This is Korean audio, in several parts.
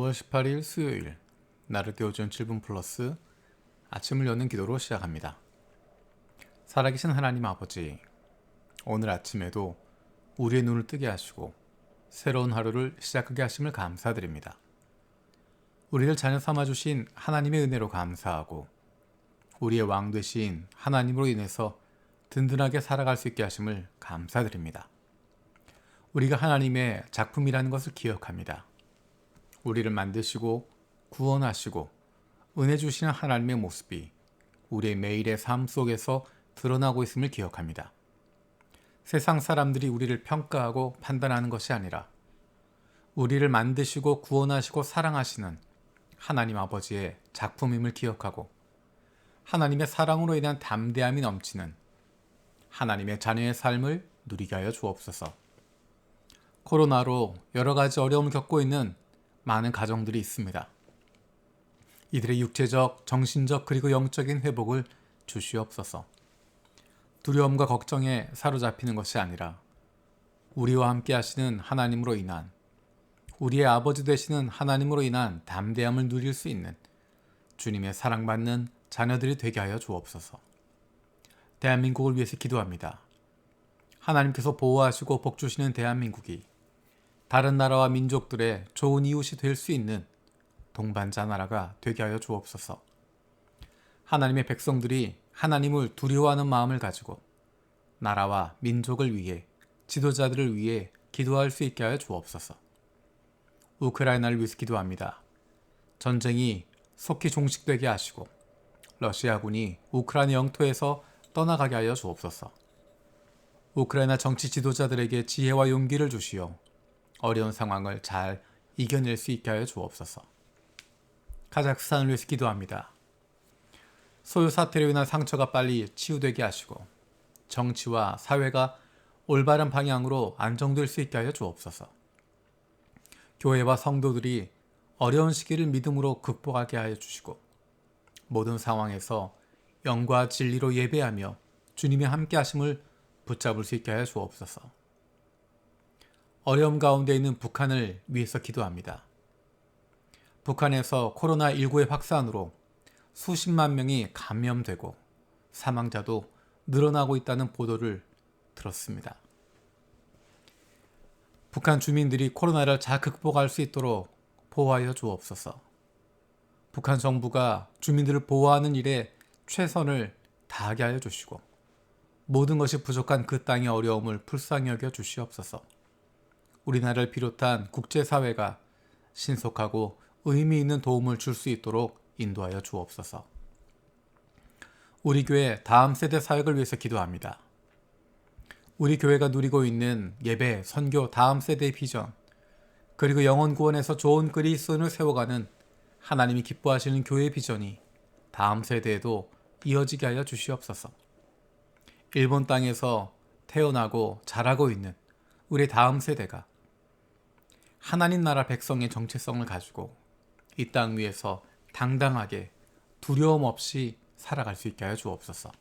5월 18일 수요일 나를 깨워준 7분 플러스 아침을 여는 기도로 시작합니다. 살아계신 하나님 아버지, 오늘 아침에도 우리의 눈을 뜨게 하시고 새로운 하루를 시작하게 하심을 감사드립니다. 우리를 자녀 삼아주신 하나님의 은혜로 감사하고 우리의 왕 되신 하나님으로 인해서 든든하게 살아갈 수 있게 하심을 감사드립니다. 우리가 하나님의 작품이라는 것을 기억합니다. 우리를 만드시고 구원하시고 은혜 주시는 하나님의 모습이 우리의 매일의 삶 속에서 드러나고 있음을 기억합니다. 세상 사람들이 우리를 평가하고 판단하는 것이 아니라 우리를 만드시고 구원하시고 사랑하시는 하나님 아버지의 작품임을 기억하고 하나님의 사랑으로 인한 담대함이 넘치는 하나님의 자녀의 삶을 누리게 하여 주옵소서. 코로나로 여러 가지 어려움을 겪고 있는 많은 가정들이 있습니다. 이들의 육체적, 정신적 그리고 영적인 회복을 주시옵소서. 두려움과 걱정에 사로잡히는 것이 아니라 우리와 함께 하시는 하나님으로 인한 우리의 아버지 되시는 하나님으로 인한 담대함을 누릴 수 있는 주님의 사랑받는 자녀들이 되게 하여 주옵소서. 대한민국을 위해서 기도합니다. 하나님께서 보호하시고 복주시는 대한민국이 다른 나라와 민족들의 좋은 이웃이 될 수 있는 동반자 나라가 되게 하여 주옵소서. 하나님의 백성들이 하나님을 두려워하는 마음을 가지고 나라와 민족을 위해 지도자들을 위해 기도할 수 있게 하여 주옵소서. 우크라이나를 위해서 기도합니다. 전쟁이 속히 종식되게 하시고 러시아군이 우크라이나 영토에서 떠나가게 하여 주옵소서. 우크라이나 정치 지도자들에게 지혜와 용기를 주시어 어려운 상황을 잘 이겨낼 수 있게 하여 주옵소서. 카자흐스탄을 위해서 기도합니다. 소요 사태로 인한 상처가 빨리 치유되게 하시고 정치와 사회가 올바른 방향으로 안정될 수 있게 하여 주옵소서. 교회와 성도들이 어려운 시기를 믿음으로 극복하게 하여 주시고 모든 상황에서 영과 진리로 예배하며 주님이 함께 하심을 붙잡을 수 있게 하여 주옵소서. 어려움 가운데 있는 북한을 위해서 기도합니다. 북한에서 코로나19의 확산으로 수십만 명이 감염되고 사망자도 늘어나고 있다는 보도를 들었습니다. 북한 주민들이 코로나를 잘 극복할 수 있도록 보호하여 주옵소서. 북한 정부가 주민들을 보호하는 일에 최선을 다하게 하여 주시고 모든 것이 부족한 그 땅의 어려움을 불쌍히 여겨 주시옵소서. 우리나라를 비롯한 국제사회가 신속하고 의미 있는 도움을 줄 수 있도록 인도하여 주옵소서. 우리 교회 다음 세대 사역을 위해서 기도합니다. 우리 교회가 누리고 있는 예배, 선교, 다음 세대의 비전, 그리고 영혼 구원에서 좋은 그리스도인을 세워가는 하나님이 기뻐하시는 교회 비전이 다음 세대에도 이어지게 하여 주시옵소서. 일본 땅에서 태어나고 자라고 있는 우리 다음 세대가 하나님 나라 백성의 정체성을 가지고 이 땅 위에서 당당하게 두려움 없이 살아갈 수 있게 하여 주옵소서.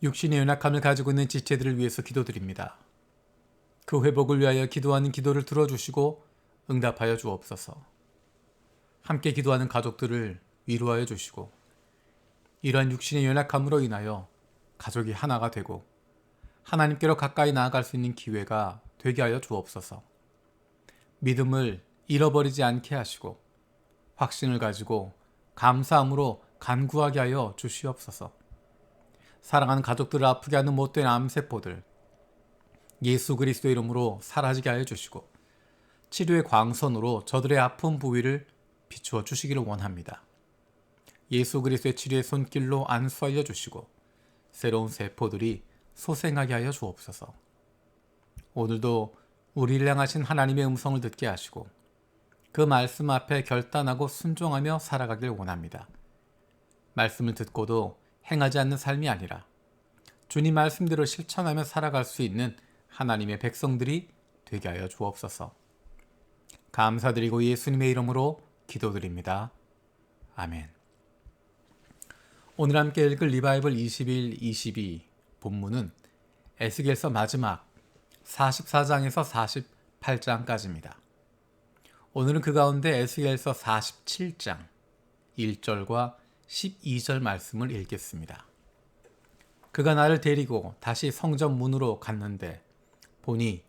육신의 연약함을 가지고 있는 지체들을 위해서 기도드립니다. 그 회복을 위하여 기도하는 기도를 들어주시고 응답하여 주옵소서. 함께 기도하는 가족들을 위로하여 주시고 이러한 육신의 연약함으로 인하여 가족이 하나가 되고 하나님께로 가까이 나아갈 수 있는 기회가 되게 하여 주옵소서. 믿음을 잃어버리지 않게 하시고 확신을 가지고 감사함으로 간구하게 하여 주시옵소서. 사랑하는 가족들을 아프게 하는 못된 암세포들 예수 그리스도 이름으로 사라지게 하여 주시고 치료의 광선으로 저들의 아픈 부위를 비추어 주시기를 원합니다. 예수 그리스도의 치료의 손길로 안수하여 주시고 새로운 세포들이 소생하게 하여 주옵소서. 오늘도 우리를 향하신 하나님의 음성을 듣게 하시고 그 말씀 앞에 결단하고 순종하며 살아가길 원합니다. 말씀을 듣고도 행하지 않는 삶이 아니라 주님 말씀대로 실천하며 살아갈 수 있는 하나님의 백성들이 되게 하여 주옵소서. 감사드리고 예수님의 이름으로 기도드립니다. 아멘. 오늘 함께 읽을 리바이벌 21, 22 본문은 에스겔서 마지막 44장에서 48장까지입니다. 오늘은 그 가운데 에스겔서 47장 1절과 12절 말씀을 읽겠습니다. 그가 나를 데리고 다시 성전 문으로 갔는데 보니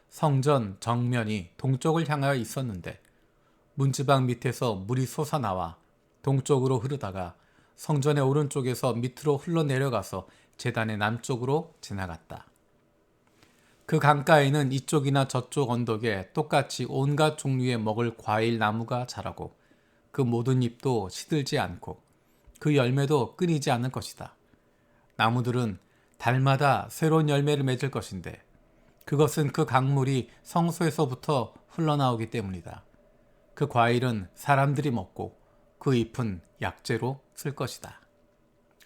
성전 정면이 동쪽을 향하여 있었는데 문지방 밑에서 물이 솟아나와 동쪽으로 흐르다가 성전의 오른쪽에서 밑으로 흘러내려가서 제단의 남쪽으로 지나갔다. 그 강가에는 이쪽이나 저쪽 언덕에 똑같이 온갖 종류의 먹을 과일 나무가 자라고 그 모든 잎도 시들지 않고 그 열매도 끊이지 않을 것이다. 나무들은 달마다 새로운 열매를 맺을 것인데 그것은 그 강물이 성소에서부터 흘러나오기 때문이다. 그 과일은 사람들이 먹고 그 잎은 약재로 쓸 것이다.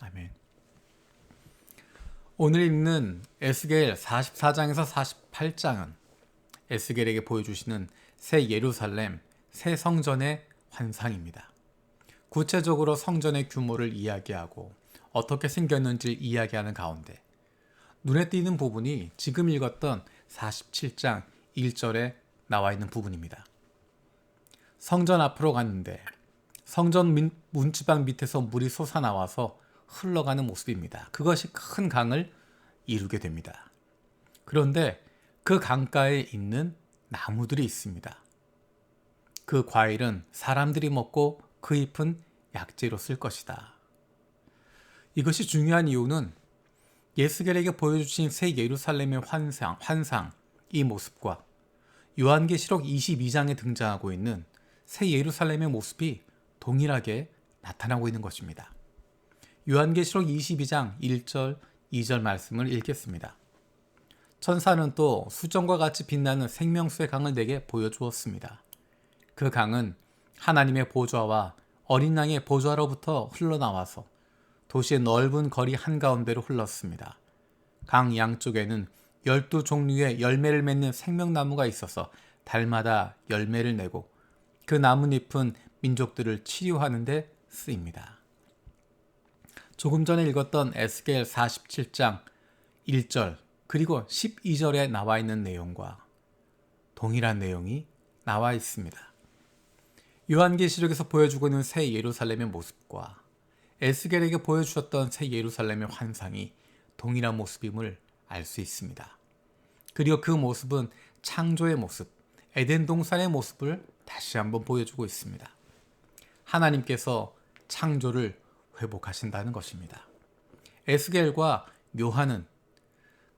아멘. 오늘 읽는 에스겔 44장에서 48장은 에스겔에게 보여주시는 새 예루살렘, 새 성전의 환상입니다. 구체적으로 성전의 규모를 이야기하고 어떻게 생겼는지 이야기하는 가운데 눈에 띄는 부분이 지금 읽었던 47장 1절에 나와 있는 부분입니다. 성전 앞으로 갔는데 성전 문지방 밑에서 물이 솟아나와서 흘러가는 모습입니다. 그것이 큰 강을 이루게 됩니다. 그런데 그 강가에 있는 나무들이 있습니다. 그 과일은 사람들이 먹고 그 잎은 약재로 쓸 것이다. 이것이 중요한 이유는 예스겔에게 보여주신 새 예루살렘의 환상, 이 모습과 요한계시록 22장에 등장하고 있는 새 예루살렘의 모습이 동일하게 나타나고 있는 것입니다. 요한계시록 22장 1절, 2절 말씀을 읽겠습니다. 천사는 또 수정과 같이 빛나는 생명수의 강을 내게 보여주었습니다. 그 강은 하나님의 보좌와 어린 양의 보좌로부터 흘러나와서 도시의 넓은 거리 한가운데로 흘렀습니다. 강 양쪽에는 12종류의 열매를 맺는 생명나무가 있어서 달마다 열매를 내고 그 나뭇잎은 민족들을 치유하는 데 쓰입니다. 조금 전에 읽었던 에스겔 47장 1절 그리고 12절에 나와 있는 내용과 동일한 내용이 나와 있습니다. 요한계시록에서 보여주고 있는 새 예루살렘의 모습과 에스겔에게 보여주셨던 새 예루살렘의 환상이 동일한 모습임을 알 수 있습니다. 그리고 그 모습은 창조의 모습, 에덴 동산의 모습을 다시 한번 보여주고 있습니다. 하나님께서 창조를 회복하신다는 것입니다. 에스겔과 요한은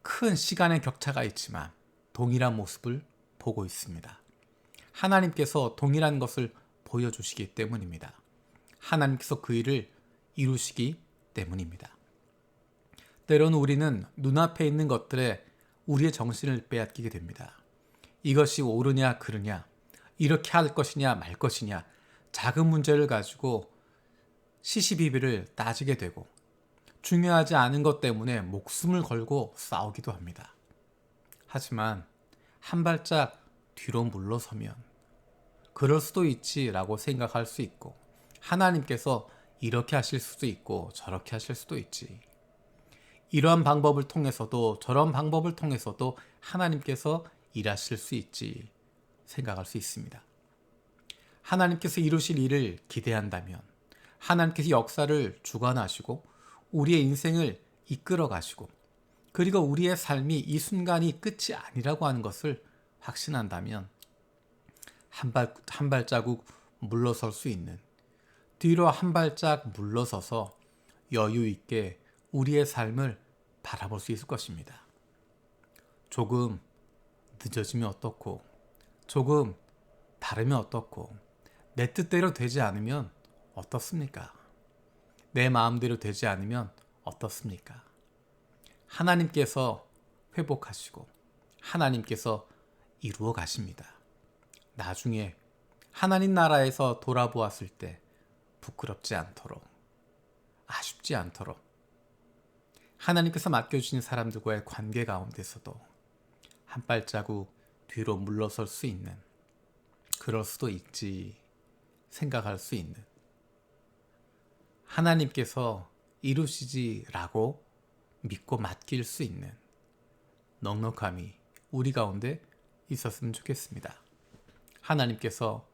큰 시간의 격차가 있지만 동일한 모습을 보고 있습니다. 하나님께서 동일한 것을 보여주시기 때문입니다. 하나님께서 그 일을 이루시기 때문입니다. 때로는 우리는 눈앞에 있는 것들에 우리의 정신을 빼앗기게 됩니다. 이것이 옳으냐 그르냐, 이렇게 할 것이냐 말 것이냐, 작은 문제를 가지고 시시비비를 따지게 되고 중요하지 않은 것 때문에 목숨을 걸고 싸우기도 합니다. 하지만 한 발짝 뒤로 물러서면 그럴 수도 있지라고 생각할 수 있고 하나님께서 이렇게 하실 수도 있고 저렇게 하실 수도 있지. 이러한 방법을 통해서도 저런 방법을 통해서도 하나님께서 일하실 수 있지 생각할 수 있습니다. 하나님께서 이루실 일을 기대한다면 하나님께서 역사를 주관하시고 우리의 인생을 이끌어 가시고 그리고 우리의 삶이 이 순간이 끝이 아니라고 하는 것을 확신한다면 한 발자국 물러설 수 있는, 뒤로 한 발짝 물러서서 여유 있게 우리의 삶을 바라볼 수 있을 것입니다. 조금 늦어지면 어떻고, 조금 다르면 어떻고, 내 뜻대로 되지 않으면 어떻습니까? 내 마음대로 되지 않으면 어떻습니까? 하나님께서 회복하시고 하나님께서 이루어 가십니다. 나중에 하나님 나라에서 돌아보았을 때 부끄럽지 않도록, 아쉽지 않도록 하나님께서 맡겨주신 사람들과의 관계 가운데서도 한 발자국 뒤로 물러설 수 있는, 그럴 수도 있지 생각할 수 있는, 하나님께서 이루시지라고 믿고 맡길 수 있는 넉넉함이 우리 가운데 있었으면 좋겠습니다. 하나님께서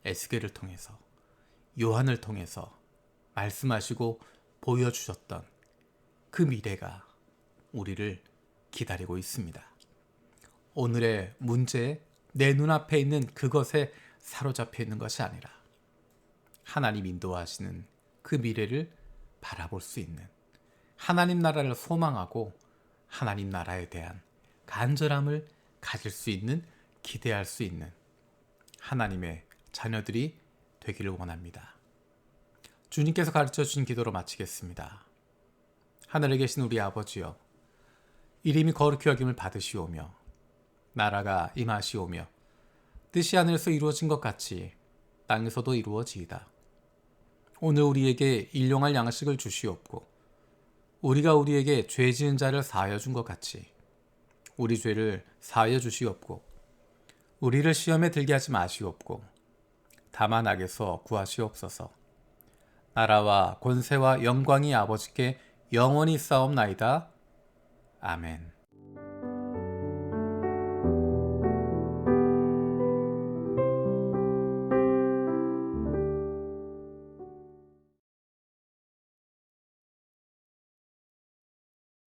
에스겔을 통해서, 요한을 통해서 말씀하시고 보여주셨던 그 미래가 우리를 기다리고 있습니다. 오늘의 문제에 내 눈앞에 있는 그것에 사로잡혀 있는 것이 아니라 하나님 인도하시는 그 미래를 바라볼 수 있는, 하나님 나라를 소망하고 하나님 나라에 대한 간절함을 가질 수 있는, 기대할 수 있는 하나님의 자녀들이 되기를 원합니다. 주님께서 가르쳐 주신 기도로 마치겠습니다. 하늘에 계신 우리 아버지여, 이름이 거룩히 여김을 받으시오며 나라가 임하시오며 뜻이 하늘에서 이루어진 것 같이 땅에서도 이루어지이다. 오늘 우리에게 일용할 양식을 주시옵고 우리가 우리에게 죄 지은 자를 사하여 준 것 같이 우리 죄를 사하여 주시옵고 우리를 시험에 들게 하지 마시옵고 다만 악에서 구하시옵소서. 나라와 권세와 영광이 아버지께 영원히 있사옵나이다. 아멘.